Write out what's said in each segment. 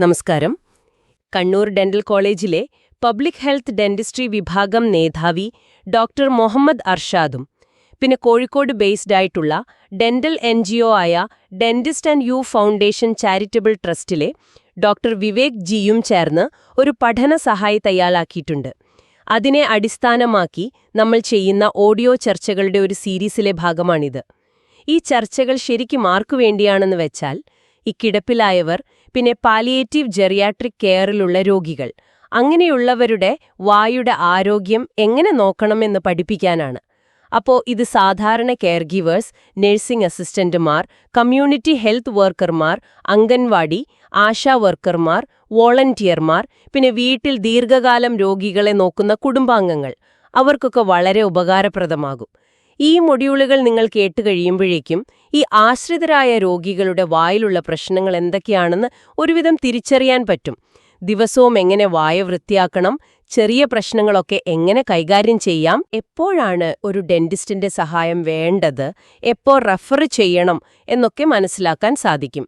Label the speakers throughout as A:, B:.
A: നമസ്കാരം. കണ്ണൂർ ഡെന്റൽ കോളേജിലെ public health dentistry വിഭാഗം മേധാവി ഡോക്ടർ മുഹമ്മദ് അർഷാദും പിന്നെ കോഴിക്കോട് ബേസ്ഡ് ആയിട്ടുള്ള ഡെന്റൽ NGO ആയ Dentist and You Foundation charitable ട്രസ്റ്റിലെ ഡോക്ടർ വിവേക് ജിയും ചേർന്ന് ഒരു പഠന സഹായി തയ്യാറാക്കിയിട്ടുണ്ട്. അതിനെ അടിസ്ഥാനമാക്കി നമ്മൾ ചെയ്യുന്ന ഓഡിയോ ചർച്ചകളുടെ ഒരു സീരീസിലെ ഭാഗമാണിത്. ഈ ചർച്ചകൾ ശരിക്കും ആർക്കു വേണ്ടിയാണെന്ന് വെച്ചാൽ ഈ കിടപ്പിലായവർ, പിന്നെ പാലിയേറ്റീവ് ജെറിയാട്രിക് കെയറിലുള്ള രോഗികൾ, അങ്ങനെയുള്ളവരുടെ വായുടെ ആരോഗ്യം എങ്ങനെ നോക്കണമെന്ന് പഠിപ്പിക്കാനാണ്. അപ്പോൾ ഇത് സാധാരണ കെയർ ഗീവേഴ്സ്, നഴ്സിംഗ് അസിസ്റ്റന്റുമാർ, കമ്മ്യൂണിറ്റി ഹെൽത്ത് വർക്കർമാർ, അംഗൻവാടി, ആശാ വർക്കർമാർ, വോളണ്ടിയർമാർ, പിന്നെ വീട്ടിൽ ദീർഘകാലം രോഗികളെ നോക്കുന്ന കുടുംബാംഗങ്ങൾ, അവർക്കൊക്കെ വളരെ ഉപകാരപ്രദമാകും. ഈ മൊഡ്യൂളുകൾ നിങ്ങൾ കേട്ടുകഴിയുമ്പോഴേക്കും ഈ ആശ്രിതരായ രോഗികളുടെ വായിലുള്ള പ്രശ്നങ്ങൾ എന്തൊക്കെയാണെന്ന് ഒരുവിധം തിരിച്ചറിയാൻ പറ്റും. ദിവസവും എങ്ങനെ വായ വൃത്തിയാക്കണം, ചെറിയ പ്രശ്നങ്ങളൊക്കെ എങ്ങനെ കൈകാര്യം ചെയ്യാം, എപ്പോഴാണ് ഒരു ഡെന്റിസ്റ്റിന്റെ സഹായം വേണ്ടത്, എപ്പോൾ റെഫർ ചെയ്യണം എന്നൊക്കെ മനസ്സിലാക്കാൻ സാധിക്കും.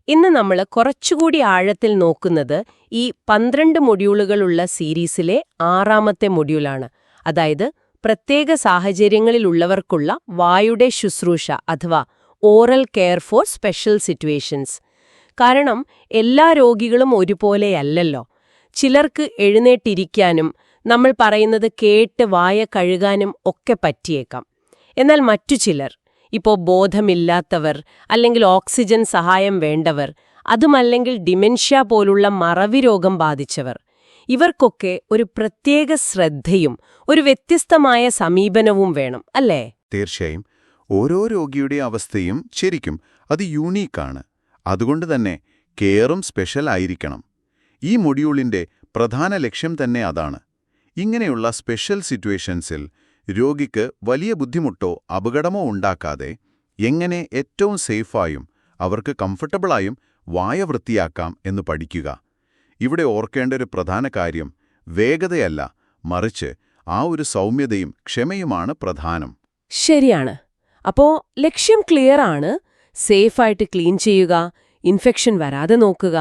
A: ഇന്ന് നമ്മൾ കുറച്ചുകൂടി ആഴത്തിൽ നോക്കുന്നത് ഈ 12 മൊഡ്യൂളുകളുള്ള സീരീസിലെ 6ാമത്തെ മൊഡ്യൂളാണ്. അതായത് പ്രത്യേക സാഹചര്യങ്ങളിലുള്ളവർക്കുള്ള വായുടെ ശുശ്രൂഷ അഥവാ oral care for special situations. കാരണം എല്ലാ രോഗികളും ഒരുപോലെയല്ലല്ലോ. ചിലർക്ക് എഴുന്നേറ്റിരിക്കാനും നമ്മൾ പറയുന്നത് കേട്ട് വായ കഴുകാനും ഒക്കെ പറ്റിയേക്കാം. എന്നാൽ മറ്റു ചിലർ, ഇപ്പോൾ ബോധമില്ലാത്തവർ, അല്ലെങ്കിൽ ഓക്സിജൻ സഹായം വേണ്ടവർ, അതുമല്ലെങ്കിൽ ഡിമെൻഷ്യ പോലുള്ള മറവി രോഗം ബാധിച്ചവർ, ഇവർക്കൊക്കെ ഒരു പ്രത്യേക ശ്രദ്ധയും ഒരു വ്യത്യസ്തമായ സമീപനവും വേണം, അല്ലേ?
B: തീർച്ചയായും. ഓരോ രോഗിയുടെ അവസ്ഥയും ശരിക്കും അത് യൂണീക്കാണ്. അതുകൊണ്ട് തന്നെ കെയറും സ്പെഷ്യൽ ആയിരിക്കണം. ഈ മൊഡ്യൂളിന്റെ പ്രധാന ലക്ഷ്യം തന്നെ അതാണ്. ഇങ്ങനെയുള്ള സ്പെഷ്യൽ സിറ്റുവേഷൻസിൽ രോഗിക്ക് വലിയ ബുദ്ധിമുട്ടോ അപകടമോ ഉണ്ടാക്കാതെ എങ്ങനെ ഏറ്റവും സേഫായും അവർക്ക് കംഫർട്ടബിളായും വായ വൃത്തിയാക്കാം എന്ന് പഠിക്കുക. ഇവിടെ ഓർക്കേണ്ട ഒരു പ്രധാന കാര്യം വേഗതയല്ല, മറിച്ച് ആ ഒരു സൗമ്യതയും ക്ഷമയുമാണ് പ്രധാനം.
A: ശരിയാണ്. അപ്പോ ലക്ഷ്യം ക്ലിയർ ആണ്. സേഫായിട്ട് ക്ലീൻ ചെയ്യുക, ഇൻഫെക്ഷൻ വരാതെ നോക്കുക,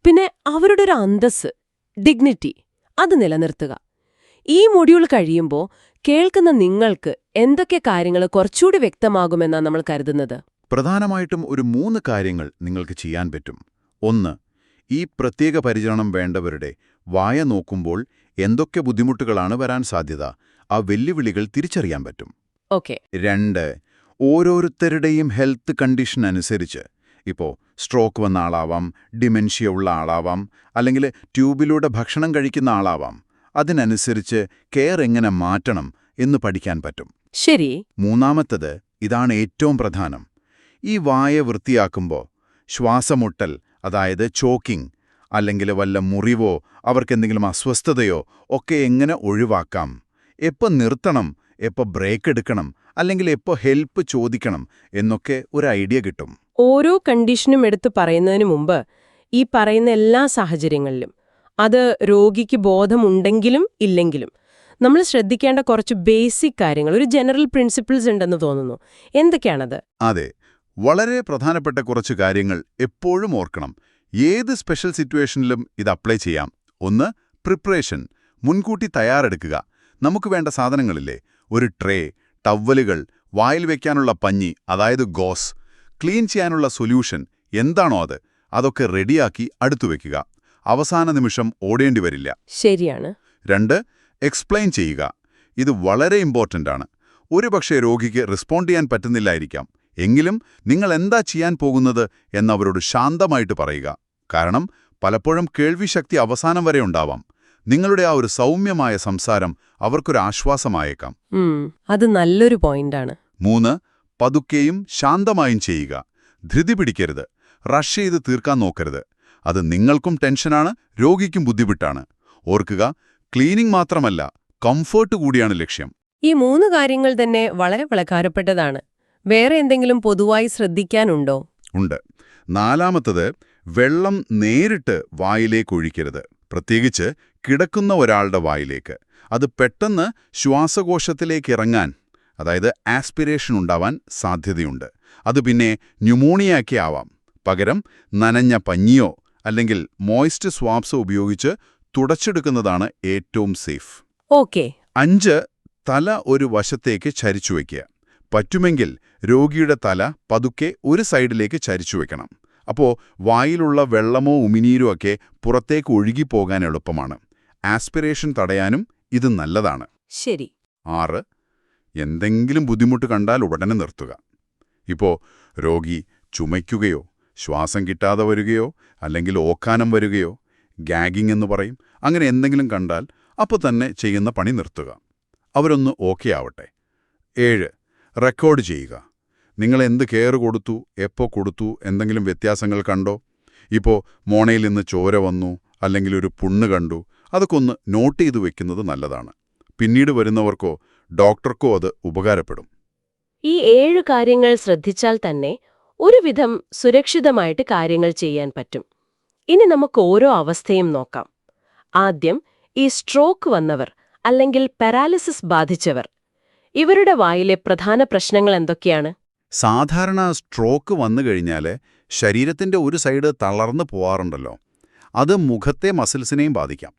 A: പിന്നെ അവരുടെ ഒരു അന്തസ്സ്, ഡിഗ്നിറ്റി അത് നിലനിർത്തുക. ഈ മൊഡ്യൂൾ കഴിയുമ്പോൾ കേൾക്കുന്ന നിങ്ങൾക്ക് എന്തൊക്കെ കാര്യങ്ങൾ കുറച്ചുകൂടി വ്യക്തമാകുമെന്നാണ് നമ്മൾ കരുതുന്നത്?
B: പ്രധാനമായിട്ടും ഒരു 3 കാര്യങ്ങൾ നിങ്ങൾക്ക് ചെയ്യാൻ പറ്റും. 1. ഈ പ്രത്യേക പരിചരണം വേണ്ടവരുടെ വായ നോക്കുമ്പോൾ എന്തൊക്കെ ബുദ്ധിമുട്ടുകളാണ് വരാൻ സാധ്യത, ആ വെല്ലുവിളികൾ തിരിച്ചറിയാൻ പറ്റും. 2. ഓരോരുത്തരുടെയും ഹെൽത്ത് കണ്ടീഷൻ അനുസരിച്ച്, ഇപ്പോൾ സ്ട്രോക്ക് വന്ന ആളാവാം, ഡിമെൻഷ്യ ഉള്ള ആളാവാം, അല്ലെങ്കിൽ ട്യൂബിലൂടെ ഭക്ഷണം കഴിക്കുന്ന ആളാവാം, അതിനനുസരിച്ച് കെയർ എങ്ങനെ മാറ്റണം എന്ന് പഠിക്കാൻ പറ്റും.
A: ശരി.
B: 3. ഇതാണ് ഏറ്റവും പ്രധാനം. ഈ വായ വൃത്തിയാക്കുമ്പോൾ ശ്വാസമുട്ടൽ, അതായത് ചോക്കിംഗ്, അല്ലെങ്കിൽ വല്ല മുറിവോ അവർക്കെന്തെങ്കിലും അസ്വസ്ഥതയോ ഒക്കെ എങ്ങനെ ഒഴിവാക്കാം, എപ്പോൾ നിർത്തണം, എപ്പോൾ ബ്രേക്ക് എടുക്കണം, അല്ലെങ്കിൽ എപ്പോൾ ഹെൽപ്പ് ചോദിക്കണം എന്നൊക്കെ ഒരു ഐഡിയ കിട്ടും.
A: ഓരോ കണ്ടീഷനും എടുത്തു പറയുന്നതിന് മുമ്പ് ഈ പറയുന്ന എല്ലാ സാഹചര്യങ്ങളിലും, അത് രോഗിക്ക് ബോധമുണ്ടെങ്കിലും ഇല്ലെങ്കിലും, നമ്മൾ ശ്രദ്ധിക്കേണ്ട കുറച്ച് ബേസിക് കാര്യങ്ങൾ, ഒരു ജനറൽ പ്രിൻസിപ്പിൾസ് ഉണ്ടെന്ന് തോന്നുന്നു. എന്തൊക്കെയാണത്?
B: അതെ, വളരെ പ്രധാനപ്പെട്ട കുറച്ച് കാര്യങ്ങൾ എപ്പോഴും ഓർക്കണം. ഏത് സ്പെഷ്യൽ സിറ്റുവേഷനിലും ഇത് അപ്ലൈ ചെയ്യാം. 1. പ്രിപ്പറേഷൻ, മുൻകൂട്ടി തയ്യാറെടുക്കുക. നമുക്ക് വേണ്ട സാധനങ്ങളില്ലേ, ഒരു ട്രേ, ടവലുകൾ, വായിൽ വെക്കാനുള്ള പഞ്ഞി, അതായത് ഗോസ്, ക്ലീൻ ചെയ്യാനുള്ള സൊല്യൂഷൻ എന്താണോ അതൊക്കെ റെഡിയാക്കി അടുത്തു വെക്കുക. അവസാന നിമിഷം ഓടേണ്ടി വരില്ല.
A: ശരിയാണ്.
B: 2. എക്സ്പ്ലെയിൻ ചെയ്യുക. ഇത് വളരെ ഇമ്പോർട്ടൻ്റ് ആണ്. ഒരുപക്ഷെ രോഗിക്ക് റെസ്പോണ്ട് ചെയ്യാൻ പറ്റുന്നില്ലായിരിക്കാം, എങ്കിലും നിങ്ങൾ എന്താ ചെയ്യാൻ പോകുന്നത് എന്നവരോട് ശാന്തമായിട്ട് പറയുക. കാരണം പലപ്പോഴും കേൾവിശക്തി അവസാനം വരെ ഉണ്ടാവാം. നിങ്ങളുടെ ആ ഒരു സൗമ്യമായ സംസാരം അവർക്കൊരു ആശ്വാസമായേക്കാം.
A: അത് നല്ലൊരു പോയിന്റാണ്.
B: 3. പതുക്കെയും ശാന്തമായും ചെയ്യുക. ധൃതി പിടിക്കരുത്, റഷ് ചെയ്ത് തീർക്കാൻ നോക്കരുത്. അത് നിങ്ങൾക്കും ടെൻഷനാണ്, രോഗിക്കും ബുദ്ധിമുട്ടാണ്. ഓർക്കുക, ക്ലീനിംഗ് മാത്രമല്ല, കംഫേർട്ട് കൂടിയാണ് ലക്ഷ്യം.
A: ഈ 3 കാര്യങ്ങൾ തന്നെ വളരെ പ്രധാനപ്പെട്ടതാണ്. വേറെ എന്തെങ്കിലും പൊതുവായി ശ്രദ്ധിക്കാനുണ്ടോ?
B: ഉണ്ട്. 4. വെള്ളം നേരിട്ട് വായിലേക്ക് ഒഴിക്കരുത്, പ്രത്യേകിച്ച് കിടക്കുന്ന ഒരാളുടെ വായിലേക്ക്. അത് പെട്ടെന്ന് ശ്വാസകോശത്തിലേക്ക് ഇറങ്ങാൻ, അതായത് ആസ്പിരേഷൻ ഉണ്ടാവാൻ സാധ്യതയുണ്ട്. അത് പിന്നെ ന്യൂമോണിയയൊക്കെ ആവാം. പകരം നനഞ്ഞ പഞ്ഞിയോ അല്ലെങ്കിൽ മോയ്സ്റ്റ് സ്വാബ്സ് ഉപയോഗിച്ച് തുടച്ചെടുക്കുന്നതാണ് ഏറ്റവും സേഫ്.
A: ഓക്കെ.
B: 5. തല ഒരു വശത്തേക്ക് ചരിച്ചു വയ്ക്കുക. പറ്റുമെങ്കിൽ രോഗിയുടെ തല പതുക്കെ ഒരു സൈഡിലേക്ക് ചരിച്ചു വയ്ക്കണം. അപ്പോൾ വായിലുള്ള വെള്ളമോ ഉമിനീരോ ഒക്കെ പുറത്തേക്ക് ഒഴുകിപ്പോകാൻ എളുപ്പമാണ്. ആസ്പിറേഷൻ തടയാനും ഇത് നല്ലതാണ്.
A: ശരി.
B: 6. എന്തെങ്കിലും ബുദ്ധിമുട്ട് കണ്ടാൽ ഉടനെ നിർത്തുക. ഇപ്പോൾ രോഗി ചുമയ്ക്കുകയോ ശ്വാസം കിട്ടാതെ വരികയോ അല്ലെങ്കിൽ ഓക്കാനം വരികയോ ഗാഗിംഗ് എന്ന് പറയും, അങ്ങനെ എന്തെങ്കിലും കണ്ടാൽ അപ്പോൾ തന്നെ ചെയ്യുന്ന പണി നിർത്തുക. അവരൊന്ന് ഓക്കെ ആവട്ടെ. 7. റെക്കോർഡ് ചെയ്യുക. നിങ്ങൾ എന്ത് കെയർ കൊടുത്തു, എപ്പോൾ കൊടുത്തു, എന്തെങ്കിലും വ്യത്യാസങ്ങൾ കണ്ടോ? ഇപ്പോൾ മോണയിൽ നിന്ന് ചോര വന്നു, അല്ലെങ്കിൽ ഒരു പുണ്ണ് കണ്ടു, അതൊക്കെ ഒന്ന് നോട്ട് ചെയ്തു വെക്കുന്നത് നല്ലതാണ്. പിന്നീട് വരുന്നവർക്കോ ഡോക്ടർക്കോ അത് ഉപകാരപ്പെടും.
A: ഈ 7 കാര്യങ്ങൾ ശ്രദ്ധിച്ചാൽ തന്നെ ഒരുവിധം സുരക്ഷിതമായിട്ട് കാര്യങ്ങൾ ചെയ്യാൻ പറ്റും. ഇനി നമുക്ക് ഓരോ അവസ്ഥയും നോക്കാം. ആദ്യം ഈ സ്ട്രോക്ക് വന്നവർ അല്ലെങ്കിൽ പാരാലിസിസ് ബാധിച്ചവർ, ഇവരുടെ വായിലെ പ്രധാന പ്രശ്നങ്ങൾ എന്തൊക്കെയാണ്?
B: സാധാരണ സ്ട്രോക്ക് വന്നു കഴിഞ്ഞാൽ ശരീരത്തിൻ്റെ ഒരു സൈഡ് തളർന്നു പോവാറുണ്ടല്ലോ. അത് മുഖത്തെ മസിൽസിനെയും ബാധിക്കാം.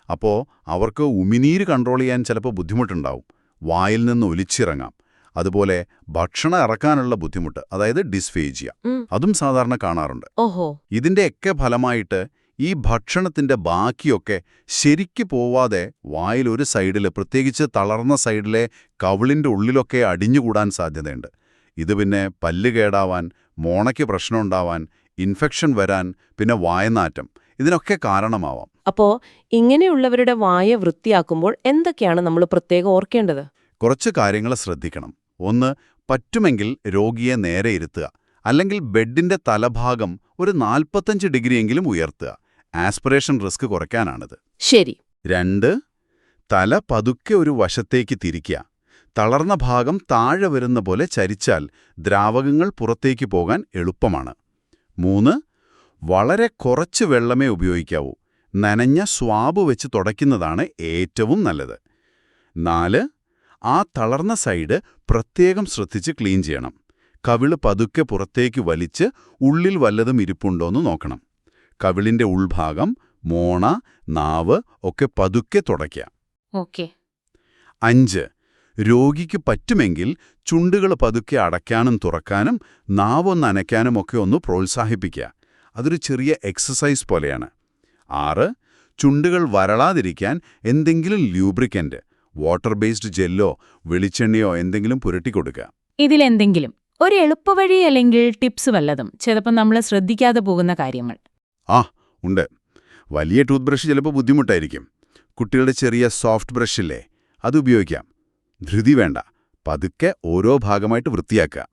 B: അപ്പോൾ അവർക്ക് ഉമിനീര് കൺട്രോൾ ചെയ്യാൻ ചിലപ്പോൾ ബുദ്ധിമുട്ടുണ്ടാവും. വായിൽ നിന്ന് ഒലിച്ചിറങ്ങാം. അതുപോലെ ഭക്ഷണം ഇറക്കാനുള്ള ബുദ്ധിമുട്ട്, അതായത് ഡിസ്ഫേജിയ, അതും സാധാരണ കാണാറുണ്ട്.
A: ഓഹോ.
B: ഇതിൻ്റെയൊക്കെ ഫലമായിട്ട് ഈ ഭക്ഷണത്തിൻ്റെ ബാക്കിയൊക്കെ ശരിക്ക് പോവാതെ വായിൽ ഒരു സൈഡിൽ, പ്രത്യേകിച്ച് തളർന്ന സൈഡിലെ കവിളിൻ്റെ ഉള്ളിലൊക്കെ അടിഞ്ഞുകൂടാൻ സാധ്യതയുണ്ട്. ഇത് പിന്നെ പല്ല് കേടാവാൻ, മോണയ്ക്ക് പ്രശ്നമുണ്ടാവാൻ, ഇൻഫെക്ഷൻ വരാൻ, പിന്നെ വായനാറ്റം, ഇതിനൊക്കെ കാരണമാവാം.
A: അപ്പോ ഇങ്ങനെയുള്ളവരുടെ വായ വൃത്തിയാക്കുമ്പോൾ എന്തൊക്കെയാണ് നമ്മൾ പ്രത്യേകം ഓർക്കേണ്ടത്?
B: കുറച്ച് കാര്യങ്ങൾ ശ്രദ്ധിക്കണം. 1. പറ്റുമെങ്കിൽ രോഗിയെ നേരെ ഇരുത്തുക, അല്ലെങ്കിൽ ബെഡിന്റെ തലഭാഗം ഒരു 45 ഡിഗ്രിയെങ്കിലും ഉയർത്തുക. ആസ്പിറേഷൻ റിസ്ക് കുറയ്ക്കാനാണിത്.
A: ശരി.
B: 2. തല പതുക്കെ ഒരു വശത്തേക്ക് തിരിക്കുക. തളർന്ന ഭാഗം താഴെ വരുന്ന പോലെ ചരിച്ചാൽ ദ്രാവകങ്ങൾ പുറത്തേക്ക് പോകാൻ എളുപ്പമാണ്. 3. വളരെ കുറച്ച് വെള്ളമേ ഉപയോഗിക്കാവൂ. നനഞ്ഞ സ്വാബ് വെച്ച് തുടയ്ക്കുന്നതാണ് ഏറ്റവും നല്ലത്. 4. ആ തളർന്ന സൈഡ് പ്രത്യേകം ശ്രദ്ധിച്ച് ക്ലീൻ ചെയ്യണം. കവിള് പതുക്കെ പുറത്തേക്ക് വലിച്ച് ഉള്ളിൽ വല്ലതും ഇരിപ്പുണ്ടോന്ന് നോക്കണം. കവിളിന്റെ ഉൾഭാഗം, മോണ, നാവ് ഒക്കെ പതുക്കെ തുടയ്ക്കുക.
A: ഓക്കെ.
B: 5. രോഗിക്ക് പറ്റുമെങ്കിൽ ചുണ്ടുകൾ പതുക്കെ അടയ്ക്കാനും തുറക്കാനും നാവൊന്ന് അനയ്ക്കാനും ഒക്കെ ഒന്ന് പ്രോത്സാഹിപ്പിക്കുക. അതൊരു ചെറിയ എക്സസൈസ് പോലെയാണ്. 6. ചുണ്ടുകൾ വരളാതിരിക്കാൻ എന്തെങ്കിലും ലൂബ്രിക്കന്റ്, വാട്ടർ ബേസ്ഡ് ജെല്ലോ വെളിച്ചെണ്ണയോ എന്തെങ്കിലും പുരട്ടിക്കൊടുക്കുക.
C: ഇതിലെന്തെങ്കിലും ഒരു എളുപ്പവഴി അല്ലെങ്കിൽ ടിപ്സ് വല്ലതും ചിലപ്പോൾ നമ്മൾ ശ്രദ്ധിക്കാതെ പോകുന്ന കാര്യങ്ങൾ?
B: ഉണ്ട്. വലിയ ടൂത്ത് ബ്രഷ് ചിലപ്പോൾ ബുദ്ധിമുട്ടായിരിക്കും. കുട്ടികളുടെ ചെറിയ സോഫ്റ്റ് ബ്രഷില്ലേ, അത് ഉപയോഗിക്കാം. ധൃതി വേണ്ട, പതുക്കെ ഓരോ ഭാഗമായിട്ട് വൃത്തിയാക്കുക.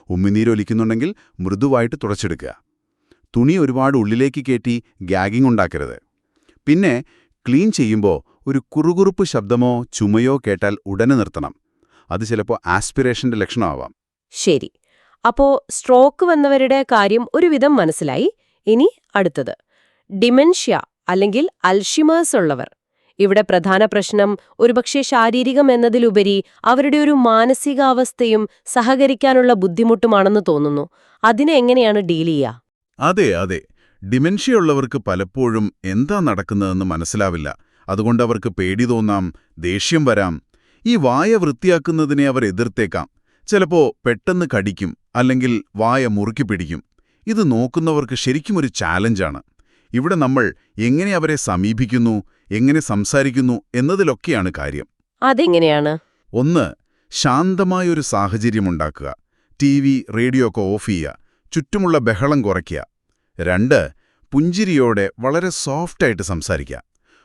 B: ഉമ്മിനീരൊലിക്കുന്നുണ്ടെങ്കിൽ മൃദുവായിട്ട് തുടച്ചെടുക്കുക. തുണി ഒരുപാട് ഉള്ളിലേക്ക് കയറ്റി ഗാഗിംഗ് ഉണ്ടാക്കരുത്. പിന്നെ ക്ലീൻ ചെയ്യുമ്പോൾ ഒരു കുറുകുറുപ്പ് ശബ്ദമോ ചുമയോ കേട്ടാൽ ഉടനെ നിർത്തണം. അത് ചിലപ്പോൾ ആസ്പിറേഷന്റെ ലക്ഷണമാവാം.
A: ശരി. അപ്പോ സ്ട്രോക്ക് വന്നവരുടെ കാര്യം ഒരുവിധം മനസ്സിലായി. ഇനി അടുത്തത് ഡിമെൻഷ്യ അല്ലെങ്കിൽ അൽഷിമേഴ്സ് ഉള്ളവർ. ഇവിടെ പ്രധാന പ്രശ്നം ഒരുപക്ഷെ ശാരീരികം എന്നതിലുപരി അവരുടെ ഒരു മാനസികാവസ്ഥയും സഹകരിക്കാനുള്ള ബുദ്ധിമുട്ടുമാണെന്ന് തോന്നുന്നു. അതിനെ എങ്ങനെയാണ് ഡീൽ ചെയ്യുക?
B: അതെ. ഡിമെൻഷ്യ ഉള്ളവർക്ക് പലപ്പോഴും എന്താ നടക്കുന്നതെന്ന് മനസ്സിലാവില്ല. അതുകൊണ്ട് അവർക്ക് പേടി തോന്നാം, ദേഷ്യം വരാം. ഈ വായ വൃത്തിയാക്കുന്നതിനെ അവർ എതിർത്തേക്കാം. ചിലപ്പോൾ പെട്ടെന്ന് കടിക്കും, അല്ലെങ്കിൽ വായ മുറുക്കി പിടിക്കും. ഇത് നോക്കുന്നവർക്ക് ശരിക്കും ഒരു ചാലഞ്ചാണ്. ഇവിടെ നമ്മൾ എങ്ങനെ അവരെ സമീപിക്കുന്നു, എങ്ങനെ സംസാരിക്കുന്നു എന്നതിലൊക്കെയാണ് കാര്യം.
A: അതെങ്ങനെയാണ്?
B: 1. ശാന്തമായൊരു സാഹചര്യമുണ്ടാക്കുക. TV, റേഡിയോ ഒക്കെ ഓഫ് ചെയ്യുക. ചുറ്റുമുള്ള ബഹളം കുറയ്ക്കുക. 2. പുഞ്ചിരിയോടെ വളരെ സോഫ്റ്റായിട്ട് സംസാരിക്കുക.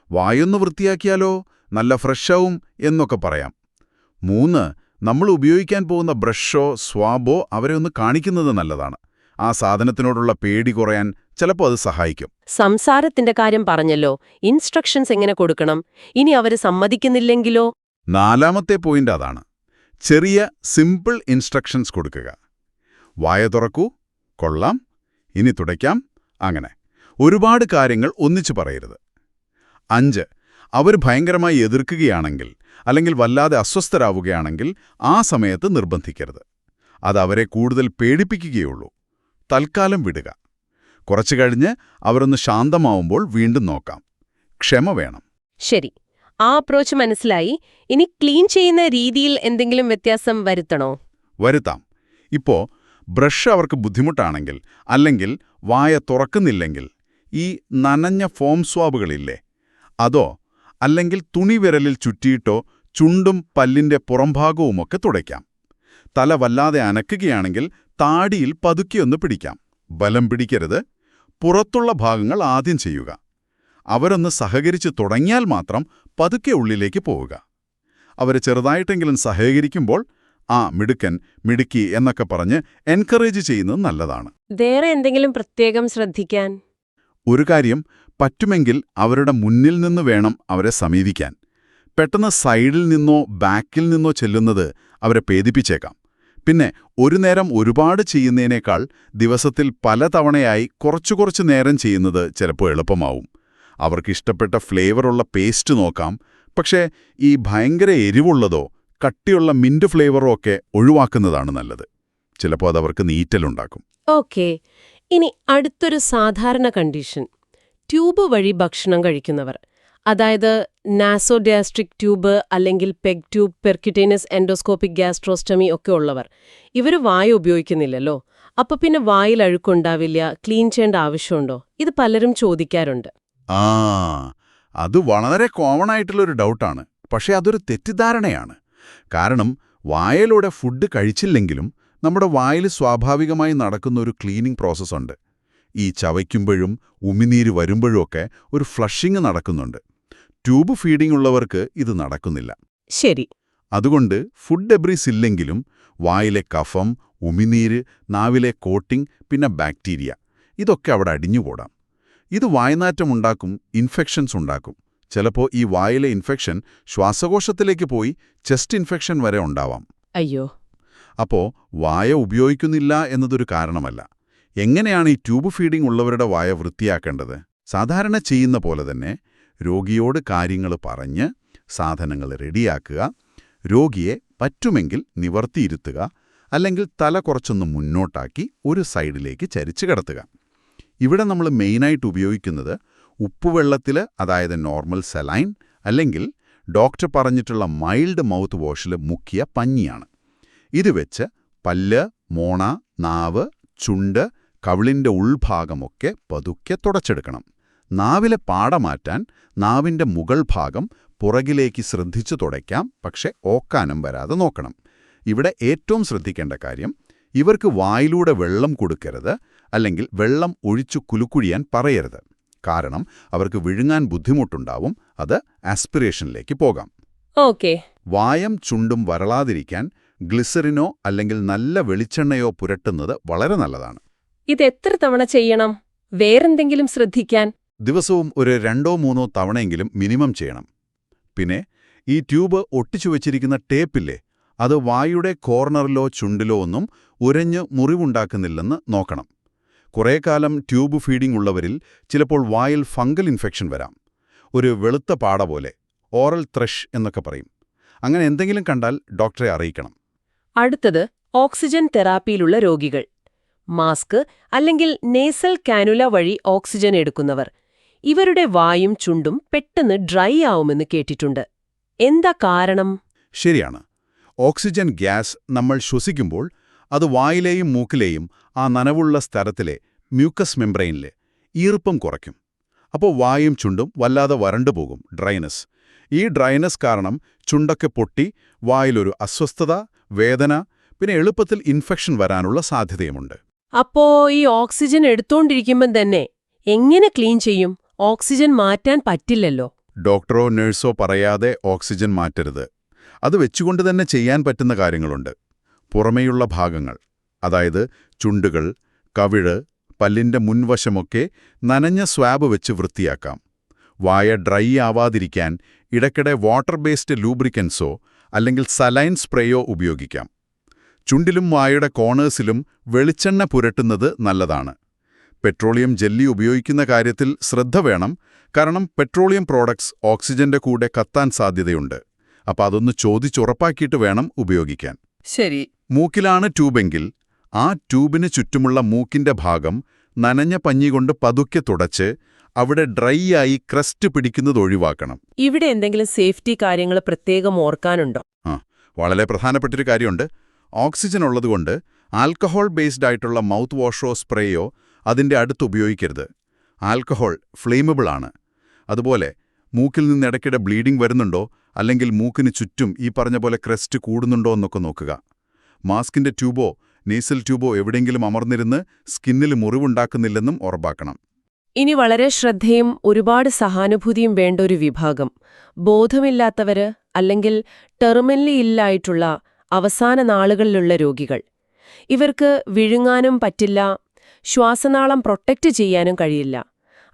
B: വായൊന്ന് വൃത്തിയാക്കിയാലോ, നല്ല ഫ്രഷാവും എന്നൊക്കെ പറയാം. 3. നമ്മൾ ഉപയോഗിക്കാൻ പോകുന്ന ബ്രഷോ സ്വാബോ അവരെ ഒന്ന് കാണിക്കുന്നത് നല്ലതാണ്. ആ സാധനത്തിനോടുള്ള പേടി കുറയാൻ ചിലപ്പോൾ അത് സഹായിക്കും.
A: സംസാരത്തിന്റെ കാര്യം പറഞ്ഞല്ലോ, ഇൻസ്ട്രക്ഷൻസ് എങ്ങനെ കൊടുക്കണം? ഇനി അവര് സമ്മതിക്കുന്നില്ലെങ്കിലോ?
B: 4ാമത്തെ പോയിന്റ് അതാണ്. ചെറിയ സിമ്പിൾ ഇൻസ്ട്രക്ഷൻസ് കൊടുക്കുക. വായ തുറക്കൂ, കൊള്ളാം, ഇനി തുടയ്ക്കാം, അങ്ങനെ ഒരുപാട് കാര്യങ്ങൾ ഒന്നിച്ചു പറയരുത്. 5. അവർ ഭയങ്കരമായി എതിർക്കുകയാണെങ്കിൽ അല്ലെങ്കിൽ വല്ലാതെ അസ്വസ്ഥരാവുകയാണെങ്കിൽ ആ സമയത്ത് നിർബന്ധിക്കരുത്. അത് അവരെ കൂടുതൽ പേടിപ്പിക്കുകയുള്ളൂ. തൽക്കാലം വിടുക. കുറച്ചു കഴിഞ്ഞ് അവരൊന്ന് ശാന്തമാവുമ്പോൾ വീണ്ടും നോക്കാം. ക്ഷമ വേണം.
A: ശരി, ആ അപ്രോച്ച് മനസ്സിലായി. ഇനി ക്ലീൻ ചെയ്യുന്ന രീതിയിൽ എന്തെങ്കിലും വ്യത്യാസം വരുത്തണോ?
B: വരുത്താം. ഇപ്പോ ബ്രഷ് അവർക്ക് ബുദ്ധിമുട്ടാണെങ്കിൽ, അല്ലെങ്കിൽ വായ തുറക്കുന്നില്ലെങ്കിൽ, ഈ നനഞ്ഞ ഫോം സ്വാബുകളില്ലേ, അതോ അല്ലെങ്കിൽ തുണിവിരലിൽ ചുറ്റിയിട്ടോ ചുണ്ടും പല്ലിന്റെ പുറംഭാഗവുമൊക്കെ തുടയ്ക്കാം. തല വല്ലാതെ അനക്കുകയാണെങ്കിൽ താടിയിൽ പതുക്കെയൊന്ന് പിടിക്കാം. ബലം പിടിക്കരുത്. പുറത്തുള്ള ഭാഗങ്ങൾ ആദ്യം ചെയ്യുക. അവരൊന്ന് സഹകരിച്ച് തുടങ്ങിയാൽ മാത്രം പതുക്കെ ഉള്ളിലേക്ക് പോവുക. അവർ ചെറുതായിട്ടെങ്കിലും സഹകരിക്കുമ്പോൾ മിടുക്കൻ, മിടുക്കി എന്നൊക്കെ പറഞ്ഞ് എൻകറേജ് ചെയ്യുന്നത് നല്ലതാണ്.
A: വേറെ എന്തെങ്കിലും പ്രത്യേകം ശ്രദ്ധിക്കാൻ?
B: ഒരു കാര്യം, പറ്റുമെങ്കിൽ അവരുടെ മുന്നിൽ നിന്ന് വേണം അവരെ സമീപിക്കാൻ. പെട്ടെന്ന് സൈഡിൽ നിന്നോ ബാക്കിൽ നിന്നോ ചെല്ലുന്നത് അവരെ പേടിപ്പിച്ചേക്കാം. പിന്നെ ഒരു നേരം ഒരുപാട് ചെയ്യുന്നതിനേക്കാൾ ദിവസത്തിൽ പല തവണയായി കുറച്ചു നേരം ചെയ്യുന്നത് ചിലപ്പോൾ എളുപ്പമാവും. അവർക്കിഷ്ടപ്പെട്ട ഫ്ലേവറുള്ള പേസ്റ്റ് നോക്കാം. പക്ഷേ ഈ ഭയങ്കര എരിവുള്ളതോ കട്ടിയുള്ള മിന്റ് ഫ്ലേവറോ ഒക്കെ ഒഴിവാക്കുന്നതാണ് നല്ലത്. ചിലപ്പോൾ അതവർക്ക് നീറ്റലുണ്ടാക്കും.
A: ഓക്കെ, ഇനി അടുത്തൊരു സാധാരണ കണ്ടീഷൻ. ട്യൂബ് വഴി ഭക്ഷണം കഴിക്കുന്നവർ, അതായത് നാസോഡിയാസ്ട്രിക് ട്യൂബ് അല്ലെങ്കിൽ പെഗ് ട്യൂബ്, പെർക്യൂട്ടേനസ് എൻഡോസ്കോപ്പിക് ഗ്യാസ്ട്രോസ്റ്റമി ഒക്കെ ഉള്ളവർ. ഇവർ വായ ഉപയോഗിക്കുന്നില്ലല്ലോ. അപ്പൊ പിന്നെ വായിൽ അഴുക്കുണ്ടാവില്ല, ക്ലീൻ ചെയ്യേണ്ട ആവശ്യമുണ്ടോ? ഇത് പലരും ചോദിക്കാറുണ്ട്.
B: അത് വളരെ കോമൺ ആയിട്ടുള്ളൊരു ഡൗട്ടാണ്. പക്ഷേ അതൊരു തെറ്റിദ്ധാരണയാണ്. കാരണം വായയിലൂടെ ഫുഡ് കഴിച്ചില്ലെങ്കിലും നമ്മുടെ വായിൽ സ്വാഭാവികമായി നടക്കുന്ന ഒരു ക്ലീനിങ് പ്രോസസ്സുണ്ട്. ഈ ചവയ്ക്കുമ്പോഴും ഉമിനീര് വരുമ്പോഴുമൊക്കെ ഒരു ഫ്ലഷിംഗ് നടക്കുന്നുണ്ട്. ട്യൂബ് ഫീഡിംഗ് ഉള്ളവർക്ക് ഇത് നടക്കുന്നില്ല.
A: ശരി. അതുകൊണ്ട്
B: ഫുഡ് ഡെബ്രീസ് ഇല്ലെങ്കിലും വായിലെ കഫം, ഉമിനീര്, നാവിലെ കോട്ടിംഗ്, പിന്നെ ബാക്ടീരിയ, ഇതൊക്കെ അവിടെ അടിഞ്ഞുകൂടാം. ഇത് വായനാറ്റമുണ്ടാക്കും, ഇൻഫെക്ഷൻസ് ഉണ്ടാക്കും. ചിലപ്പോൾ ഈ വായിലെ ഇൻഫെക്ഷൻ ശ്വാസകോശത്തിലേക്ക് പോയി ചെസ്റ്റ് ഇൻഫെക്ഷൻ വരെ ഉണ്ടാവാം.
A: അയ്യോ.
B: അപ്പോൾ വായ ഉപയോഗിക്കുന്നില്ല എന്നതൊരു കാരണമല്ല. എങ്ങനെയാണ് ഈ ട്യൂബ് ഫീഡിംഗ് ഉള്ളവരുടെ വായ വൃത്തിയാക്കേണ്ടത്? സാധാരണ ചെയ്യുന്ന പോലെ തന്നെ രോഗിയോട് കാര്യങ്ങൾ പറഞ്ഞ് സാധനങ്ങൾ റെഡിയാക്കുക, രോഗിയെ പറ്റുമെങ്കിൽ നിവർത്തിയിരുത്തുക, അല്ലെങ്കിൽ തല കുറച്ചൊന്ന് മുന്നോട്ടാക്കി ഒരു സൈഡിലേക്ക് ചരിച്ചു കിടത്തുക. ഇവിടെ നമ്മൾ മെയിനായിട്ട് ഉപയോഗിക്കുന്നത് ഉപ്പുവെള്ളത്തിൽ, അതായത് നോർമൽ സലൈൻ, അല്ലെങ്കിൽ ഡോക്ടർ പറഞ്ഞിട്ടുള്ള മൈൽഡ് മൗത്ത് വാഷിൽ മുക്കിയ പഞ്ഞിയാണ്. ഇത് വെച്ച് പല്ല്, മോണ, നാവ്, ചുണ്ട്, കവിളിൻ്റെ ഉൾഭാഗമൊക്കെ പതുക്കെ തുടച്ചെടുക്കണം. നാവിലെ പാട മാറ്റാൻ നാവിൻ്റെ മുകൾ ഭാഗം പുറകിലേക്ക് ശ്രദ്ധിച്ചു തുടയ്ക്കാം, പക്ഷെ ഓക്കാനം വരാതെ നോക്കണം. ഇവിടെ ഏറ്റവും ശ്രദ്ധിക്കേണ്ട കാര്യം, ഇവർക്ക് വായിലൂടെ വെള്ളം കൊടുക്കരുത്, അല്ലെങ്കിൽ വെള്ളം ഒഴിച്ചു കുലുക്കുഴിയാൻ പറയരുത്. കാരണം അവർക്ക് വിഴുങ്ങാൻ ബുദ്ധിമുട്ടുണ്ടാവും. അത് ആസ്പിറേഷനിലേക്ക് പോകാം.
A: ഓക്കെ.
B: വായം ചുണ്ടും വരളാതിരിക്കാൻ ഗ്ലിസറിനോ അല്ലെങ്കിൽ നല്ല വെളിച്ചെണ്ണയോ പുരട്ടുന്നത് വളരെ നല്ലതാണ്.
A: ഇതെത്ര തവണ ചെയ്യണം? വേറെന്തെങ്കിലും ശ്രദ്ധിക്കാൻ?
B: ദിവസവും ഒരു 2-3 തവണയെങ്കിലും മിനിമം ചെയ്യണം. പിന്നെ ഈ ട്യൂബ് ഒട്ടിച്ചു വച്ചിരിക്കുന്ന ടേപ്പില്ലേ, അത് വായുടെ കോർണറിലോ ചുണ്ടിലോ ഒന്നും ഉരഞ്ഞ് മുറിവുണ്ടാക്കുന്നില്ലെന്ന് നോക്കണം. കുറേ കാലം ട്യൂബ് ഫീഡിംഗ് ഉള്ളവരിൽ ചിലപ്പോൾ വായിൽ ഫംഗൽ ഇൻഫെക്ഷൻ വരാം. ഒരു വെളുത്ത പാട പോലെ, ഓറൽ ത്രഷ് എന്നൊക്കെ പറയും. അങ്ങനെ എന്തെങ്കിലും കണ്ടാൽ ഡോക്ടറെ അറിയിക്കണം.
A: അടുത്തത് ഓക്സിജൻ തെറാപ്പിയിലുള്ള രോഗികൾ. മാസ്ക് അല്ലെങ്കിൽ നേസൽ കാനുല വഴി ഓക്സിജൻ എടുക്കുന്നവർ. ഇവരുടെ വായും ചുണ്ടും പെട്ടെന്ന് ഡ്രൈ ആവുമെന്ന് കേട്ടിട്ടുണ്ട്. എന്താ കാരണം?
B: ശരിയാണ്. ഓക്സിജൻ ഗ്യാസ് നമ്മൾ ശ്വസിക്കുമ്പോൾ അത് വായിലെയും മൂക്കിലെയും ആ നനവുള്ള സ്ഥലത്തിലെ മ്യൂക്കസ് മെംബ്രെയിനിലെ ഈർപ്പം കുറയ്ക്കും. അപ്പോൾ വായും ചുണ്ടും വല്ലാതെ വരണ്ടുപോകും, ഡ്രൈനസ്. ഈ ഡ്രൈനസ് കാരണം ചുണ്ടൊക്കെ പൊട്ടി വായിലൊരു അസ്വസ്ഥത, വേദന, പിന്നെ എളുപ്പത്തിൽ ഇൻഫെക്ഷൻ വരാനുള്ള സാധ്യതയുമുണ്ട്.
A: അപ്പോ ഈ ഓക്സിജൻ എടുത്തോണ്ടിരിക്കുമ്പം തന്നെ എങ്ങനെ ക്ലീൻ ചെയ്യും? ഓക്സിജൻ മാറ്റാൻ പറ്റില്ലല്ലോ.
B: ഡോക്ടറോ നഴ്സോ പറയാതെ ഓക്സിജൻ മാറ്റരുത്. അത് വെച്ചുകൊണ്ട് തന്നെ ചെയ്യാൻ പറ്റുന്ന കാര്യങ്ങളുണ്ട്. പുറമേയുള്ള ഭാഗങ്ങൾ, അതായത് ചുണ്ടുകൾ, കവിള്, പല്ലിൻ്റെ മുൻവശമൊക്കെ നനഞ്ഞ സ്വാബ് വെച്ച് വൃത്തിയാക്കാം. വായ ഡ്രൈ ആവാതിരിക്കാൻ ഇടയ്ക്കിടെ വാട്ടർ ബേസ്ഡ് ലൂബ്രിക്കൻസോ അല്ലെങ്കിൽ സലൈൻ സ്പ്രേയോ ഉപയോഗിക്കാം. ചുണ്ടിലും വായുടെ കോണേഴ്സിലും വെളിച്ചെണ്ണ പുരട്ടുന്നത് നല്ലതാണ്. പെട്രോളിയം ജെല്ലി ഉപയോഗിക്കുന്ന കാര്യത്തിൽ ശ്രദ്ധ വേണം. കാരണം പെട്രോളിയം പ്രോഡക്ട്സ് ഓക്സിജന്റെ കൂടെ കത്താൻ സാധ്യതയുണ്ട്. അപ്പോൾ അതൊന്ന് ചോദിച്ചുറപ്പാക്കിയിട്ട് വേണം ഉപയോഗിക്കാൻ.
A: ശരി.
B: മൂക്കിലാണ് ട്യൂബെങ്കിൽ ആ ട്യൂബിന് ചുറ്റുമുള്ള മൂക്കിന്റെ ഭാഗം നനഞ്ഞ പഞ്ഞി കൊണ്ട് പതുക്കെ തുടച്ച് അവിടെ ഡ്രൈ ആയി ക്രസ്റ്റ് പിടിക്കുന്നത് ഒഴിവാക്കണം.
A: ഇവിടെ എന്തെങ്കിലും സേഫ്റ്റി കാര്യങ്ങൾ പ്രത്യേകം ഓർക്കാനുണ്ടോ?
B: വളരെ പ്രധാനപ്പെട്ടൊരു കാര്യമുണ്ട്. ഓക്സിജൻ ഉള്ളതുകൊണ്ട് ആൽക്കഹോൾ ബേസ്ഡ് ആയിട്ടുള്ള മൗത്ത് വാഷോ സ്പ്രേയോ അതിൻ്റെ അടുത്ത് ഉപയോഗിക്കരുത്. ആൽക്കഹോൾ ഫ്ലെയിമബിൾ ആണ്. അതുപോലെ മൂക്കിൽ നിന്ന് ഇടയ്ക്കിടെ ബ്ലീഡിംഗ് വരുന്നുണ്ടോ, അല്ലെങ്കിൽ മൂക്കിന് ചുറ്റും ഈ പറഞ്ഞ പോലെ ക്രസ്റ്റ് കൂടുന്നുണ്ടോ എന്നൊക്കെ നോക്കുക. മാസ്കിന്റെ ട്യൂബോ നേസൽ ട്യൂബോ എവിടെയെങ്കിലും അമർന്നിരുന്ന് സ്കിന്നിൽ മുറിവുണ്ടാക്കുന്നില്ലെന്നും ഉറപ്പാക്കണം.
A: ഇനി വളരെ ശ്രദ്ധയും ഒരുപാട് സഹാനുഭൂതിയും വേണ്ട ഒരു വിഭാഗം, ബോധമില്ലാത്തവര് അല്ലെങ്കിൽ ടെർമിനലി ഇല്ലായിട്ടുള്ള അവസാന നാളുകളിലുള്ള രോഗികൾ. ഇവർക്ക് വിഴുങ്ങാനും പറ്റില്ല, ശ്വാസനാളം പ്രൊട്ടക്റ്റ് ചെയ്യാനും കഴിയില്ല.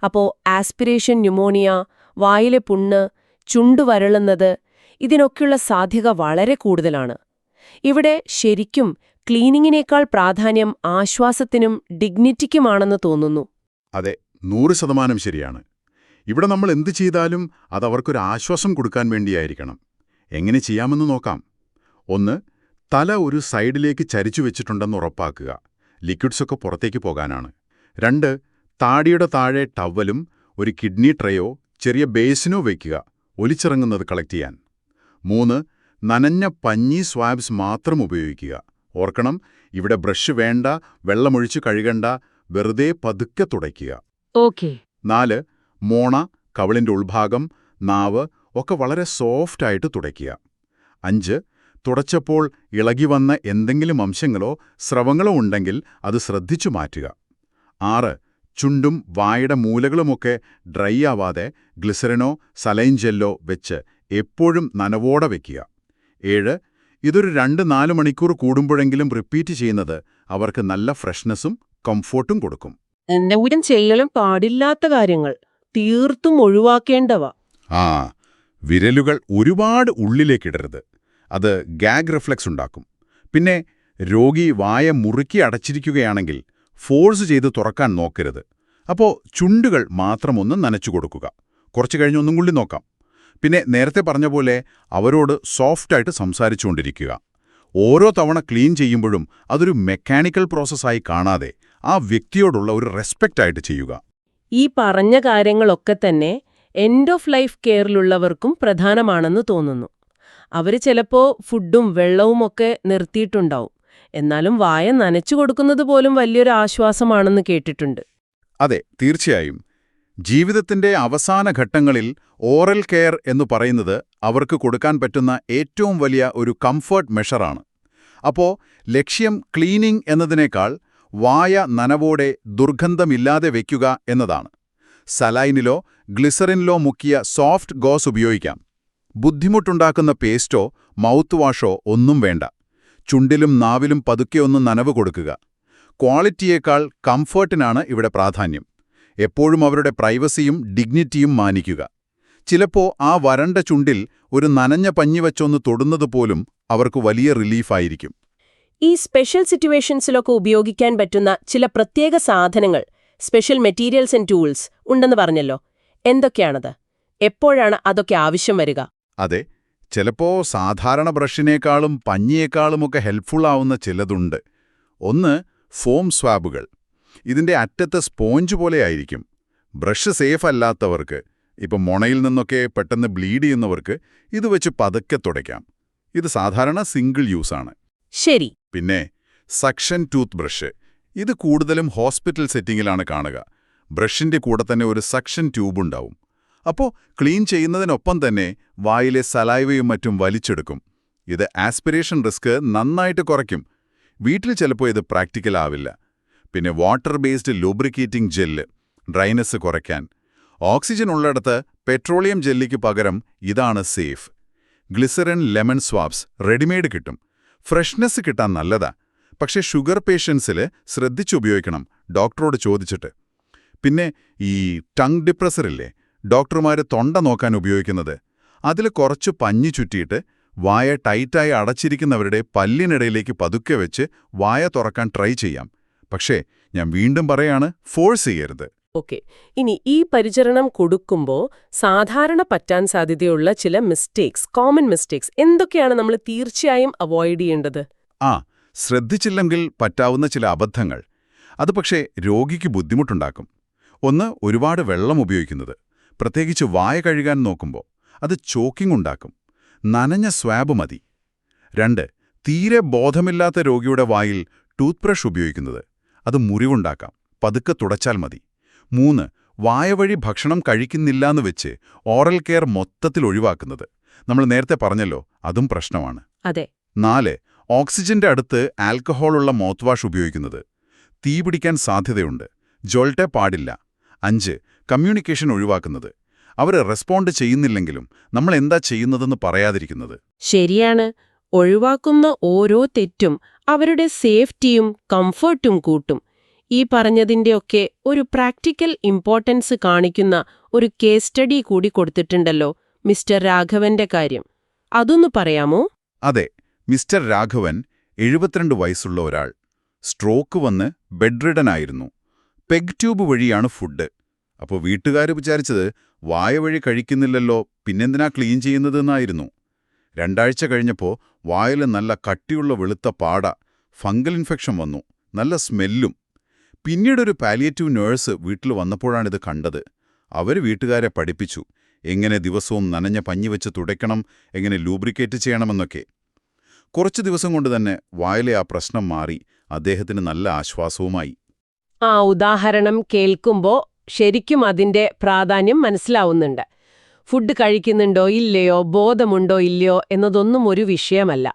A: അപ്പോൾ ആസ്പിരേഷൻ ന്യൂമോണിയ, വായിലെ പുണ്ണ്, ചുണ്ടു വരളുന്നത്, ഇതിനൊക്കെയുള്ള സാധ്യത വളരെ കൂടുതലാണ്. ഇവിടെ ശരിക്കും ക്ലീനിങ്ങിനേക്കാൾ പ്രാധാന്യം ആശ്വാസത്തിനും ഡിഗ്നിറ്റിക്കുമാണെന്ന് തോന്നുന്നു.
B: അതെ, 100% ശരിയാണ്. ഇവിടെ നമ്മൾ എന്ത് ചെയ്താലും അത് അവർക്കൊരു ആശ്വാസം കൊടുക്കാൻ വേണ്ടിയായിരിക്കണം. എങ്ങനെ ചെയ്യാമെന്ന് നോക്കാം. 1. തല ഒരു സൈഡിലേക്ക് ചരിച്ചു വെച്ചിട്ടുണ്ടെന്ന് ഉറപ്പാക്കുക. ലിക്വിഡ്സൊക്കെ പുറത്തേക്ക് പോകാനാണ്. 2. താടിയുടെ താഴെ ടവലും ഒരു കിഡ്നി ട്രേയോ ചെറിയ ബേസിനോ വയ്ക്കുക, ഒലിച്ചിറങ്ങുന്നത് കളക്ട് ചെയ്യാൻ. 3. നനഞ്ഞ പഞ്ഞി സ്വാബ്സ് മാത്രം ഉപയോഗിക്കുക. ഓർക്കണം, ഇവിടെ ബ്രഷ് വേണ്ട, വെള്ളമൊഴിച്ച് കഴുകണ്ട, വെറുതെ പതുക്കെ തുടയ്ക്കുക. 4. മോണ, കവിളിന്റെ ഉൾഭാഗം, നാവ് ഒക്കെ വളരെ സോഫ്റ്റായിട്ട് തുടയ്ക്കുക. 5. തുടച്ചപ്പോൾ ഇളകി വന്ന എന്തെങ്കിലും അംശങ്ങളോ സ്രവങ്ങളോ ഉണ്ടെങ്കിൽ അത് ശ്രദ്ധിച്ചു മാറ്റുക. 6. ചുണ്ടും വായുടെ മൂലകളുമൊക്കെ ഡ്രൈ ആവാതെ ഗ്ലിസറിനോ സലൈൻ ജെല്ലോ വെച്ച് എപ്പോഴും നനവോടെ വയ്ക്കുക. 7. ഇതൊരു 2-4 മണിക്കൂർ കൂടുമ്പോഴെങ്കിലും റിപ്പീറ്റ് ചെയ്യുന്നത് അവർക്ക് നല്ല ഫ്രഷ്നെസ്സും കംഫോർട്ടും കൊടുക്കും.
A: എന്നൂരം ചെയ്യലും പാടില്ലാത്ത കാര്യങ്ങൾ തീർത്തും ഒഴിവാക്കേണ്ടവ.
B: വിരലുകൾ ഒരുപാട് ഉള്ളിലേക്കിടരുത്. അത് ഗാഗ് റിഫ്ലെക്സ് ഉണ്ടാക്കും. പിന്നെ രോഗി വായ മുറുക്കി അടച്ചിരിക്കുകയാണെങ്കിൽ ഫോഴ്സ് ചെയ്ത് തുറക്കാൻ നോക്കരുത്. അപ്പോൾ ചുണ്ടുകൾ മാത്രം ഒന്ന് നനച്ചു കൊടുക്കുക. കുറച്ചു കഴിഞ്ഞ് ഒന്നും കൂടി നോക്കാം. പിന്നെ നേരത്തെ പറഞ്ഞ പോലെ അവരോട് സോഫ്റ്റായിട്ട് സംസാരിച്ചുകൊണ്ടിരിക്കുക. ഓരോ തവണ ക്ലീൻ ചെയ്യുമ്പോഴും അതൊരു മെക്കാനിക്കൽ പ്രോസസ്സായി കാണാതെ ആ വ്യക്തിയോടുള്ള ഒരു റെസ്പെക്റ്റായിട്ട് ചെയ്യുക.
A: ഈ പറഞ്ഞ കാര്യങ്ങളൊക്കെ തന്നെ എൻഡ് ഓഫ് ലൈഫ് കെയറിലുള്ളവർക്കും പ്രധാനമാണെന്ന് തോന്നുന്നു. അവര് ചിലപ്പോ ഫുഡും വെള്ളവുമൊക്കെ നിർത്തിയിട്ടുണ്ടാവും. എന്നാലും വായ നനച്ചു കൊടുക്കുന്നത് പോലും വലിയൊരു ആശ്വാസമാണെന്ന് കേട്ടിട്ടുണ്ട്.
B: അതെ, തീർച്ചയായും. ജീവിതത്തിന്റെ അവസാന ഘട്ടങ്ങളിൽ ഓറൽ കെയർ എന്നു പറയുന്നത് അവർക്ക് കൊടുക്കാൻ പറ്റുന്ന ഏറ്റവും വലിയ ഒരു കംഫർട്ട് മെഷറാണ്. അപ്പോൾ ലക്ഷ്യം ക്ലീനിംഗ് എന്നതിനേക്കാൾ വായ നനവോടെ ദുർഗന്ധമില്ലാതെ വയ്ക്കുക എന്നതാണ്. സലൈനിലോ ഗ്ലിസറിനിലോ മുക്കിയ സോഫ്റ്റ് ഗോസ് ഉപയോഗിക്കാം. ബുദ്ധിമുട്ടുണ്ടാക്കുന്ന പേസ്റ്റോ മൗത്ത് വാഷോ ഒന്നും വേണ്ട. ചുണ്ടിലും നാവിലും പതുക്കെ ഒന്ന് നനവ് കൊടുക്കുക. ക്വാളിറ്റിയേക്കാൾ കംഫർട്ടിനാണ് ഇവിടെ പ്രാധാന്യം. എപ്പോഴും അവരുടെ പ്രൈവസിയും ഡിഗ്നിറ്റിയും മാനിക്കുക. ചിലപ്പോൾ ആ വരണ്ട ചുണ്ടിൽ ഒരു നനഞ്ഞ പഞ്ഞി വച്ചൊന്ന് തൊടുന്നതുപോലും അവർക്ക് വലിയ റിലീഫായിരിക്കും.
A: ഈ സ്പെഷ്യൽ സിറ്റുവേഷൻസിലൊക്കെ ഉപയോഗിക്കാൻ പറ്റുന്ന ചില പ്രത്യേക സാധനങ്ങൾ, സ്പെഷ്യൽ മെറ്റീരിയൽസ് ആൻഡ് ടൂൾസ് ഉണ്ടെന്ന് പറഞ്ഞല്ലോ. എന്തൊക്കെയാണത്? എപ്പോഴാണ് അതൊക്കെ ആവശ്യം വരിക?
B: അതെ, ചിലപ്പോൾ സാധാരണ ബ്രഷിനേക്കാളും പഞ്ഞിയേക്കാളുമൊക്കെ ഹെൽപ്ഫുള്ളാവുന്ന ചിലതുണ്ട്. 1. ഫോം സ്വാബുകൾ. ഇതിന്റെ അറ്റത്ത് സ്പോഞ്ച് പോലെയായിരിക്കും. ബ്രഷ് സേഫ് അല്ലാത്തവർക്ക്, ഇപ്പം മുണയിൽ നിന്നൊക്കെ പെട്ടെന്ന് ബ്ലീഡ് ചെയ്യുന്നവർക്ക് ഇത് വെച്ച് പതുക്കെ തുടയ്ക്കാം. ഇത് സാധാരണ സിംഗിൾ യൂസാണ്.
A: ശരി.
B: പിന്നെ സക്ഷൻ ടൂത്ത് ബ്രഷ്. ഇത് കൂടുതലും ഹോസ്പിറ്റൽ സെറ്റിങ്ങിലാണ് കാണുക. ബ്രഷിന്റെ കൂടെ തന്നെ ഒരു സക്ഷൻ ട്യൂബുണ്ടാവും. അപ്പോൾ ക്ലീൻ ചെയ്യുന്നതിനൊപ്പം തന്നെ വായിലെ സലൈവയും മറ്റും വലിച്ചെടുക്കും. ഇത് ആസ്പിരേഷൻ റിസ്ക് നന്നായിട്ട് കുറയ്ക്കും. വീട്ടിൽ ചിലപ്പോൾ ഇത് പ്രാക്ടിക്കൽ ആവില്ല. പിന്നെ water based lubricating gel, dryness കുറയ്ക്കാൻ. ഓക്സിജൻ ഉള്ളിടത്ത് പെട്രോളിയം ജെല്ലിക്ക് പകരം ഇതാണ് safe. Glycerin lemon swabs readymade കിട്ടും. ഫ്രഷ്നെസ് കിട്ടാൻ നല്ലതാ. പക്ഷേ ഷുഗർ പേഷ്യൻസിൽ ശ്രദ്ധിച്ചുപയോഗിക്കണം, ഡോക്ടറോട് ചോദിച്ചിട്ട്. പിന്നെ ഈ ടങ് ഡിപ്രസറില്ലേ, ഡോക്ടർമാർ തൊണ്ട നോക്കാൻ ഉപയോഗിക്കുന്നത്, അതിൽ കുറച്ച് പഞ്ഞി ചുറ്റിയിട്ട് വായ ടൈറ്റായി അടച്ചിരിക്കുന്നവരുടെ പല്ലിനിടയിലേക്ക് പതുക്കെ വെച്ച് വായ തുറക്കാൻ ട്രൈ ചെയ്യാം. പക്ഷേ ഞാൻ വീണ്ടും പറയാണ്, ഫോഴ്സ് ചെയ്യരുത്.
A: ഓക്കെ. ഇനി ഈ പരിചരണം കൊടുക്കുമ്പോൾ സാധാരണ പറ്റാൻ സാധ്യതയുള്ള ചില കോമൺ മിസ്റ്റേക്സ് എന്തൊക്കെയാണ് നമ്മൾ തീർച്ചയായും അവോയ്ഡ് ചെയ്യേണ്ടത്?
B: ശ്രദ്ധിച്ചില്ലെങ്കിൽ പറ്റാവുന്ന ചില അബദ്ധങ്ങൾ. അത് പക്ഷേ രോഗിക്ക് ബുദ്ധിമുട്ടുണ്ടാക്കും. ഒന്ന്, ഒരുപാട് വെള്ളം ഉപയോഗിക്കുന്നത്, പ്രത്യേകിച്ച് വായ കഴുകാൻ നോക്കുമ്പോൾ അത് ചോക്കിംഗ് ഉണ്ടാക്കും. നനഞ്ഞ സ്വാബ് മതി. 2, തീരെ ബോധമില്ലാത്ത രോഗിയുടെ വായിൽ ടൂത്ത് ബ്രഷ് ഉപയോഗിക്കുന്നത്, അത് മുറിവുണ്ടാക്കാം, പതുക്കെ തുടച്ചാൽ മതി. 3, വായവഴി ഭക്ഷണം കഴിക്കുന്നില്ലാന്ന് വെച്ച് ഓറൽ കെയർ മൊത്തത്തിൽ ഒഴിവാക്കുന്നത്, നമ്മൾ നേരത്തെ പറഞ്ഞല്ലോ, അതും പ്രശ്നമാണ്.
A: അതെ.
B: 4, ഓക്സിജന്റെ അടുത്ത് ആൽക്കഹോളുള്ള മൗത്ത് വാഷ് ഉപയോഗിക്കുന്നത്, തീ പിടിക്കാൻ സാധ്യതയുണ്ട്, ജോൾട്ടെ പാടില്ല. 5, കമ്മ്യൂണിക്കേഷൻ ഒഴിവാക്കുന്നത്, അവർ റെസ്പോണ്ട് ചെയ്യുന്നില്ലെങ്കിലും നമ്മൾ എന്താ ചെയ്യുന്നതെന്ന് പറയാതിരിക്കുന്നത്.
A: ശരിയാണ്. ഒഴിവാക്കുന്ന ഓരോ തെറ്റും അവരുടെ സേഫ്റ്റിയും കംഫർട്ടും കൂട്ടും. ഈ പറഞ്ഞതിൻ്റെയൊക്കെ ഒരു പ്രാക്ടിക്കൽ ഇമ്പോർട്ടൻസ് കാണിക്കുന്ന ഒരു കേസ് സ്റ്റഡി കൂടി കൊടുത്തിട്ടുണ്ടല്ലോ, മിസ്റ്റർ രാഘവന്റെ കാര്യം. അതൊന്ന് പറയാമോ?
B: അതെ, മിസ്റ്റർ രാഘവൻ 72 വയസ്സുള്ള ഒരാൾ. സ്ട്രോക്ക് വന്ന് ബെഡ് റിഡനായിരുന്നു. പെഗ് ട്യൂബ് വഴിയാണ് ഫുഡ്. അപ്പോൾ വീട്ടുകാർ വിചാരിച്ചത് വായ വഴി കഴിക്കുന്നില്ലല്ലോ, പിന്നെന്തിനാ ക്ലീൻ ചെയ്യുന്നതെന്നായിരുന്നു. 2 ആഴ്ച കഴിഞ്ഞപ്പോൾ വായിൽ നല്ല കട്ടിയുള്ള വെളുത്ത പാട, ഫംഗൽ ഇൻഫെക്ഷൻ വന്നു, നല്ല സ്മെല്ലും. പിന്നീടൊരു പാലിയേറ്റീവ് നേഴ്സ് വീട്ടിൽ വന്നപ്പോഴാണിത് കണ്ടത്. അവർ വീട്ടുകാരെ പഠിപ്പിച്ചു എങ്ങനെ ദിവസവും നനഞ്ഞ പഞ്ഞി വെച്ച് തുടയ്ക്കണം, എങ്ങനെ ലൂബ്രിക്കേറ്റ് ചെയ്യണമെന്നൊക്കെ. കുറച്ചു ദിവസം കൊണ്ട് തന്നെ വായിലെ ആ പ്രശ്നം മാറി, അദ്ദേഹത്തിന് നല്ല ആശ്വാസവുമായി.
A: ആ ഉദാഹരണം കേൾക്കുമ്പോൾ ശരിക്കും അതിന്റെ പ്രാധാന്യം മനസ്സിലാവുന്നുണ്ട്. ഫുഡ് കഴിക്കുന്നുണ്ടോ ഇല്ലയോ, ബോധമുണ്ടോ ഇല്ലയോ എന്നതൊന്നും ഒരു വിഷയമല്ല.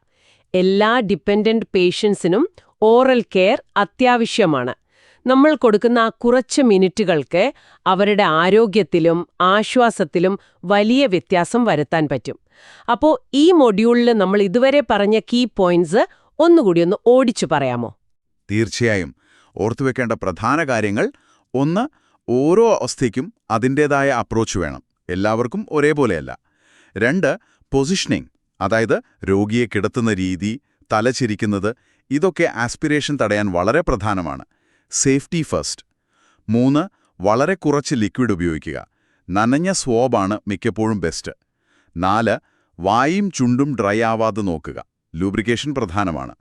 A: എല്ലാ ഡിപ്പെൻഡന്റ് പേഷ്യൻസിനും ഓറൽ കെയർ അത്യാവശ്യമാണ്. നമ്മൾ കൊടുക്കുന്ന ആ കുറച്ച് മിനിറ്റുകൾക്ക് അവരുടെ ആരോഗ്യത്തിലും ആശ്വാസത്തിലും വലിയ വ്യത്യാസം വരുത്താൻ പറ്റും. അപ്പോൾ ഈ മൊഡ്യൂളിൽ നമ്മൾ ഇതുവരെ പറഞ്ഞ കീ പോയിന്റ്സ് ഒന്നുകൂടി ഒന്ന് ഓടിച്ചു പറയാമോ?
B: തീർച്ചയായും. ഓർത്തുവെക്കേണ്ട പ്രധാന കാര്യങ്ങൾ: 1, ഓരോ അവസ്ഥയ്ക്കും അതിൻ്റേതായ അപ്രോച്ച് വേണം, എല്ലാവർക്കും ഒരേപോലെയല്ല. 2, പൊസിഷനിങ്, അതായത് രോഗിയെ കിടത്തുന്ന രീതി, തലചിരിക്കുന്നത്, ഇതൊക്കെ ആസ്പിരേഷൻ തടയാൻ വളരെ പ്രധാനമാണ്. Safety first. 3, വളരെ കുറച്ച് ലിക്വിഡ് ഉപയോഗിക്കുക, നനഞ്ഞ സ്വാബാണ് മിക്കപ്പോഴും ബെസ്റ്റ്. 4, വായും ചുണ്ടും ഡ്രൈ ആവാതെ നോക്കുക, ലൂബ്രിക്കേഷൻ പ്രധാനമാണ്.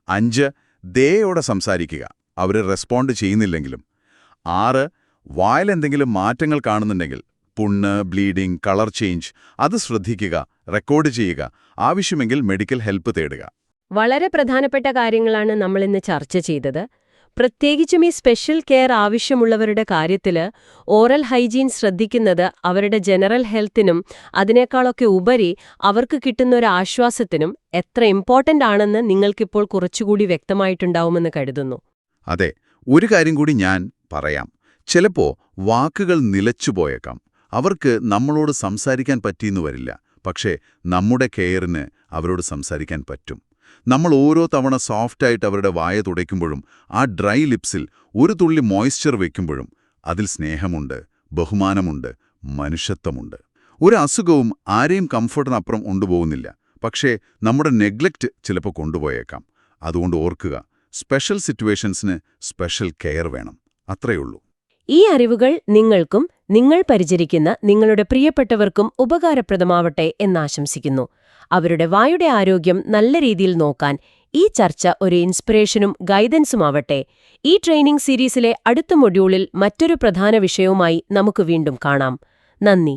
B: 5, ദയോടെ സംസാരിക്കുക, അവർ റെസ്പോണ്ട് ചെയ്യുന്നില്ലെങ്കിലും. 6, വായിലെന്തെങ്കിലും മാറ്റങ്ങൾ കാണുന്നുണ്ടെങ്കിൽ, പുണ്ണ്, ബ്ലീഡിംഗ്, കളർ ചേഞ്ച്, അത് ശ്രദ്ധിക്കുക, റെക്കോർഡ് ചെയ്യുക, ആവശ്യമെങ്കിൽ മെഡിക്കൽ ഹെൽപ്പ് തേടുക.
A: വളരെ പ്രധാനപ്പെട്ട കാര്യങ്ങളാണ് നമ്മളിന്ന് ചർച്ച ചെയ്തത്. പ്രത്യേകിച്ചും ഈ സ്പെഷ്യൽ കെയർ ആവശ്യമുള്ളവരുടെ കാര്യത്തിൽ ഓറൽ ഹൈജീൻ ശ്രദ്ധിക്കുന്നത് അവരുടെ ജനറൽ ഹെൽത്തിനും അതിനേക്കാളൊക്കെ ഉപരി അവർക്ക് കിട്ടുന്ന ഒരു ആശ്വാസത്തിനും എത്ര ഇമ്പോർട്ടന്റ് ആണെന്ന് നിങ്ങൾക്കിപ്പോൾ കുറച്ചുകൂടി വ്യക്തമായിട്ടുണ്ടാവുമെന്ന് കരുതുന്നു.
B: അതെ, ഒരു കാര്യം കൂടി ഞാൻ പറയാം. ചിലപ്പോൾ വാക്കുകൾ നിലച്ചുപോയേക്കാം, അവർക്ക് നമ്മളോട് സംസാരിക്കാൻ പറ്റിയെന്ന് വരില്ല. പക്ഷേ നമ്മുടെ കെയറിന് അവരോട് സംസാരിക്കാൻ പറ്റും. നമ്മൾ ഓരോ തവണ സോഫ്റ്റായിട്ട് അവരുടെ വായ തുടയ്ക്കുമ്പോഴും ആ ഡ്രൈ ലിപ്സിൽ ഒരു തുള്ളി മോയ്സ്ചർ വയ്ക്കുമ്പോഴും അതിൽ സ്നേഹമുണ്ട്, ബഹുമാനമുണ്ട്, മനുഷ്യത്വമുണ്ട്. ഒരു അസുഖവും ആരെയും കംഫർട്ടിനപ്പുറം കൊണ്ടുപോകുന്നില്ല. പക്ഷേ നമ്മുടെ നെഗ്ലക്റ്റ് ചിലപ്പോൾ കൊണ്ടുപോയേക്കാം. അതുകൊണ്ട് ഓർക്കുക, സ്പെഷ്യൽ സിറ്റുവേഷൻസിന് സ്പെഷ്യൽ കെയർ വേണം. അത്രയുള്ളൂ.
A: ഈ അറിവുകൾ നിങ്ങൾക്കും നിങ്ങൾ പരിചരിക്കുന്ന നിങ്ങളുടെ പ്രിയപ്പെട്ടവർക്കും ഉപകാരപ്രദമാവട്ടെ എന്നാശംസിക്കുന്നു. അവരുടെ വായുടെ ആരോഗ്യം നല്ല രീതിയിൽ നോക്കാൻ ഈ ചർച്ച ഒരു ഇൻസ്പിറേഷനും ഗൈഡൻസുമാവട്ടെ. ഈ ട്രെയിനിംഗ് സീരീസിലെ അടുത്ത മൊഡ്യൂളിൽ മറ്റൊരു പ്രധാന വിഷയവുമായി നമുക്ക് വീണ്ടും കാണാം. നന്ദി.